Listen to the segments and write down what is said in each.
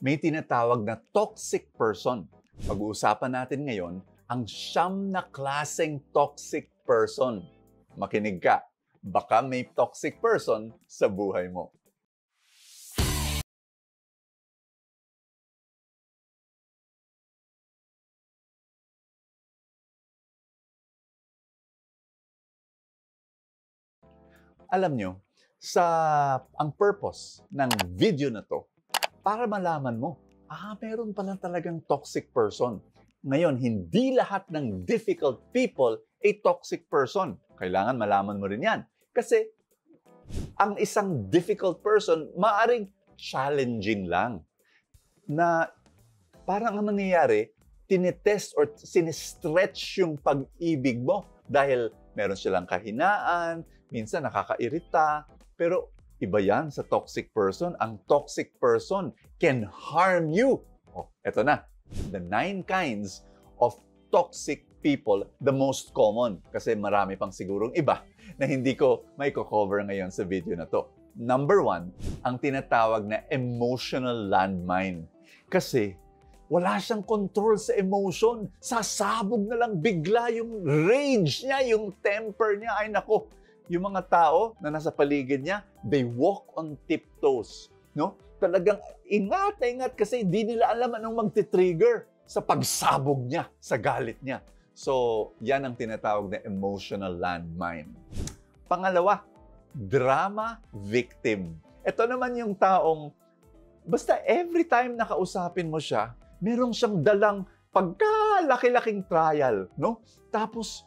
May tinatawag na toxic person. Pag-uusapan natin ngayon ang 9 na klaseng toxic person. Makinig ka, baka may toxic person sa buhay mo. Alam nyo, ang purpose ng video na to, para malaman mo, meron pala talagang toxic person. Ngayon, hindi lahat ng difficult people ay toxic person. Kailangan malaman mo rin yan. Kasi ang isang difficult person, maaring challenging lang. Na parang ang nangyayari, tinetest or sinistretch yung pag-ibig mo dahil meron silang kahinaan, minsan nakakairita, pero iba yan sa toxic person. Ang toxic person can harm you. Eto na, the 9 kinds of toxic people, the most common. Kasi marami pang sigurong iba na hindi ko may cover ngayon sa video na to. Number 1, ang tinatawag na emotional landmine. Kasi wala siyang control sa emotion. Sasabog na lang bigla yung rage niya, yung temper niya. Ay nako, yung mga tao na nasa paligid niya, they walk on tiptoes. No? Talagang ingat na ingat kasi hindi nila alam anong magti-trigger sa pagsabog niya, sa galit niya. So, yan ang tinatawag na emotional landmine. Pangalawa, drama victim. Ito naman yung taong, basta every time nakausapin mo siya, meron siyang dalang pagkalaki-laking trial, no? Tapos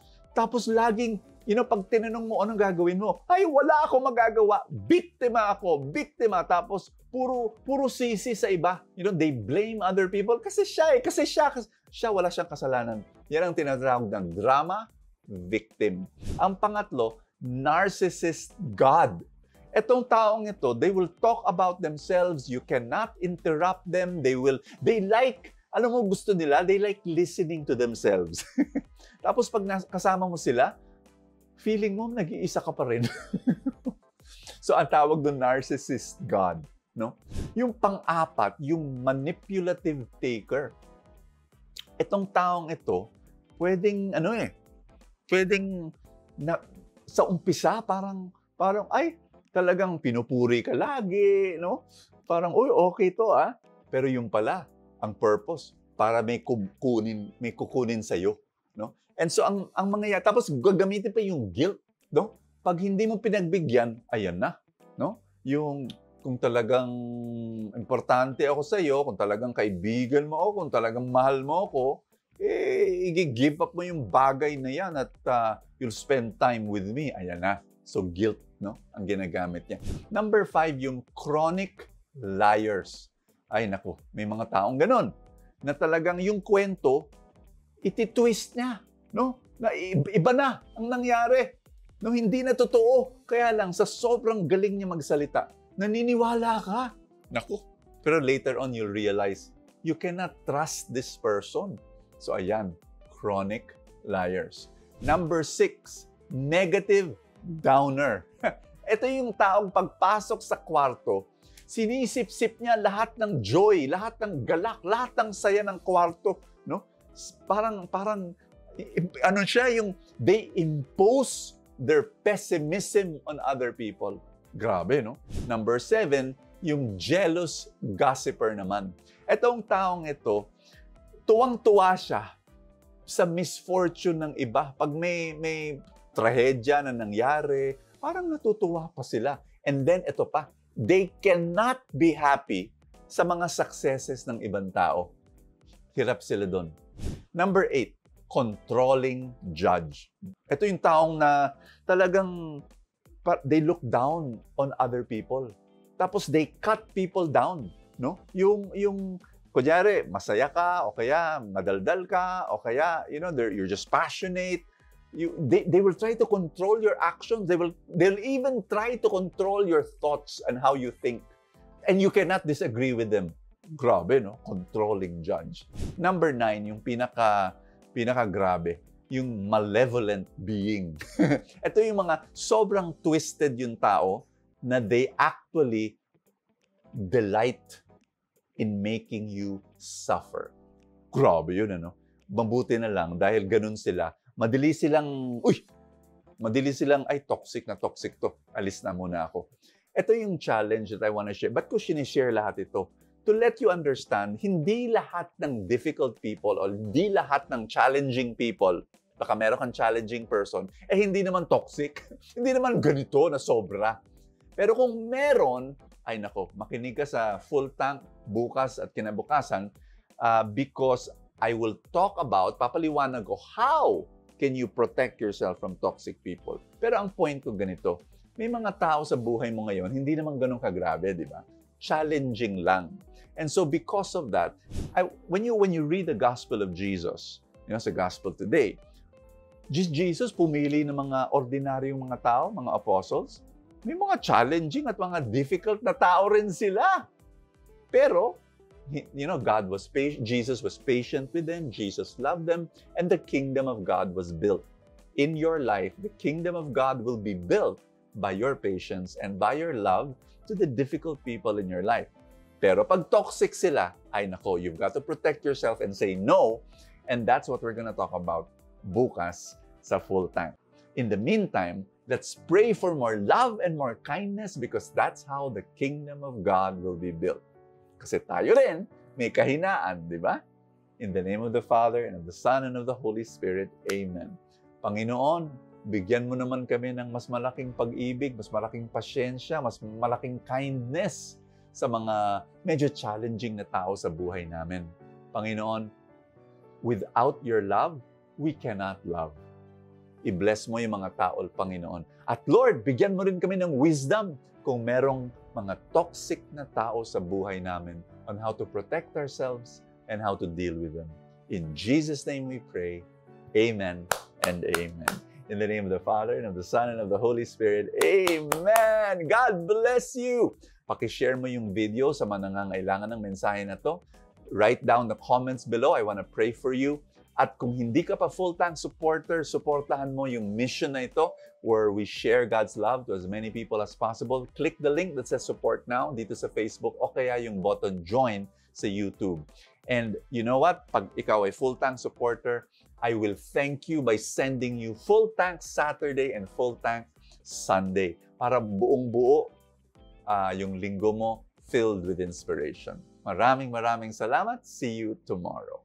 laging, pag tinanong mo anong gagawin mo, ay wala akong magagawa, biktima ako, biktima. Tapos puro sisi sa iba. They blame other people kasi siya wala siyang kasalanan. Yan ang tinatawag ng drama victim. Ang pangatlo, narcissist God. Etong taong ito, they will talk about themselves. You cannot interrupt them. Alam mo gusto nila? They like listening to themselves. Tapos pag kasama mo sila, feeling mo nag-iisa ka pa rin. So ang tawag doon, narcissist God. No? Yung pang-apat, yung manipulative taker. Etong taong ito, pwedeng sa umpisa, parang, talagang pinupuri ka lagi, no? Parang, okay to, Pero yung pala, ang purpose, para may kukunin sa'yo, no? And so, ang mangyayari, tapos gagamitin pa yung guilt, no? Pag hindi mo pinagbigyan, ayan na, no? Yung, kung talagang importante ako sa'yo, kung talagang kaibigan mo ako, kung talagang mahal mo ako, i-give up mo yung bagay na yan at you'll spend time with me. Ayan na. So, guilt, no? Ang ginagamit niya. Number 5, yung chronic liars. Ay, naku, may mga taong ganon. Na talagang yung kwento, iti-twist niya, no? Na iba na ang nangyari. No, hindi na totoo. Kaya lang, sa sobrang galing niya magsalita, naniniwala ka. Naku. Pero later on, you'll realize, you cannot trust this person. So, ayan, chronic liars. Number 6, negative downer. Ito yung taong pagpasok sa kwarto, sinisip-sip niya lahat ng joy, lahat ng galak, lahat ng saya ng kwarto, no? Parang they impose their pessimism on other people. Grabe, no? Number 7, yung jealous gossiper naman. Itong taong ito, tuwang-tuwa siya sa misfortune ng iba. Pag may trahedya na nangyari, parang natutuwa pa sila. And then, ito pa, they cannot be happy sa mga successes ng ibang tao. Hirap sila doon. Number 8, controlling judge. Ito yung taong na talagang they look down on other people. Tapos they cut people down, no? Yung kunyari, masaya ka, o kaya madaldal ka, o kaya, you're just passionate. They will try to control your actions. They'll even try to control your thoughts and how you think. And you cannot disagree with them. Grabe, no? Controlling judge. Number 9, yung pinaka-grabe, yung malevolent being. Ito yung mga sobrang twisted yung tao na they actually delight in making you suffer. Grabe yun, ano? Mabuti na lang dahil ganun sila. Madali silang, ay, toxic to. Alis na muna ako. Ito yung challenge that I want to share. Ba't ko sinishare lahat ito? To let you understand, hindi lahat ng difficult people o hindi lahat ng challenging people, baka meron kang challenging person, hindi naman toxic. Hindi naman ganito na sobra. Pero kung meron, ay nako, makinig ka sa Full Tank bukas at kinabukasan because I will talk about, papaliwanag ko, how can you protect yourself from toxic people? Pero ang point ko ganito, may mga tao sa buhay mo ngayon, hindi naman ganun kagrabe, di ba? Challenging lang. And so because of that, when you read the Gospel of Jesus, sa Gospel today, Jesus pumili ng mga ordinaryong mga tao, mga apostles. May mga challenging at mga difficult na tao rin sila. Pero, Jesus was patient with them, Jesus loved them, and the kingdom of God was built. In your life, the kingdom of God will be built by your patience and by your love to the difficult people in your life. Pero pag toxic sila, ay nako, you've got to protect yourself and say no. And that's what we're gonna talk about bukas sa Full Tank. In the meantime, let's pray for more love and more kindness because that's how the kingdom of God will be built. Kasi tayo rin may kahinaan, di ba? In the name of the Father, and of the Son, and of the Holy Spirit. Amen. Panginoon, bigyan mo naman kami ng mas malaking pag-ibig, mas malaking pasyensya, mas malaking kindness sa mga medyo challenging na tao sa buhay namin. Panginoon, without your love, we cannot love. I-bless mo yung mga tao, Panginoon. At Lord, bigyan mo rin kami ng wisdom kung merong mga toxic na tao sa buhay namin on how to protect ourselves and how to deal with them. In Jesus' name we pray. Amen and amen. In the name of the Father, and of the Son, and of the Holy Spirit. Amen! God bless you! Pakishare mo yung video sa mga nangangailangan ng mensahe na to. Write down the comments below. I want to pray for you. At kung hindi ka pa Full Tank supporter, supportahan mo yung mission na ito where we share God's love to as many people as possible. Click the link that says support now dito sa Facebook o kaya yung button join sa YouTube. And you know what? Pag ikaw ay Full Tank supporter, I will thank you by sending you Full Tank Saturday and Full Tank Sunday para buong-buo yung linggo mo filled with inspiration. Maraming salamat. See you tomorrow.